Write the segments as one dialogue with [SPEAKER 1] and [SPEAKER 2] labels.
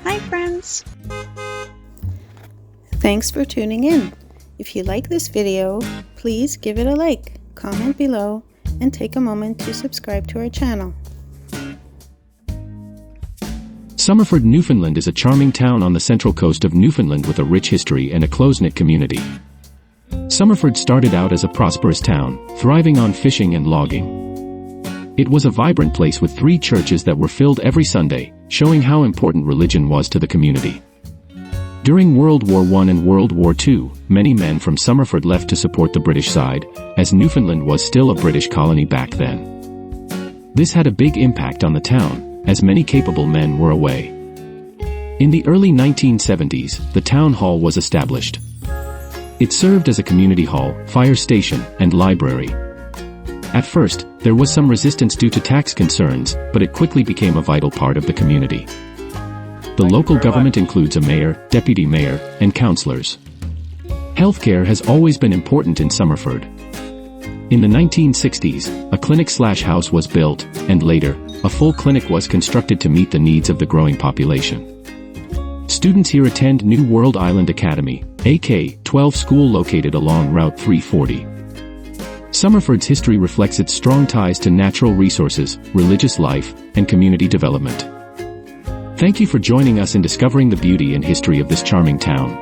[SPEAKER 1] Hi friends! Thanks for tuning in. If you like this video, please give it a like, comment below, and take a moment to subscribe to our channel.
[SPEAKER 2] Summerford, Newfoundland is a charming town on the central coast of Newfoundland with a rich history and a close-knit community. Summerford started out as a prosperous town, thriving on fishing and logging. It was a vibrant place with 3 churches that were filled every Sunday, showing how important religion was to the community. During World War I and World War II, many men from Summerford left to support the British side, as Newfoundland was still a British colony back then. This had a big impact on the town, as many capable men were away. In the early 1970s, the town hall was established. It served as a community hall, fire station, and library. At first, there was some resistance due to tax concerns, but it quickly became a vital part of the community. The local government includes a mayor, deputy mayor, and councillors. Healthcare has always been important in Summerford. In the 1960s, a clinic/house was built, and later, a full clinic was constructed to meet the needs of the growing population. Students here attend New World Island Academy, a K-12 school located along Route 340. Summerford's history reflects its strong ties to natural resources, religious life, and community development. Thank you for joining us in discovering the beauty and history of this charming town.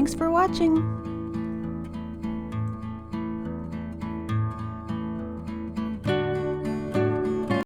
[SPEAKER 1] Thanks for watching!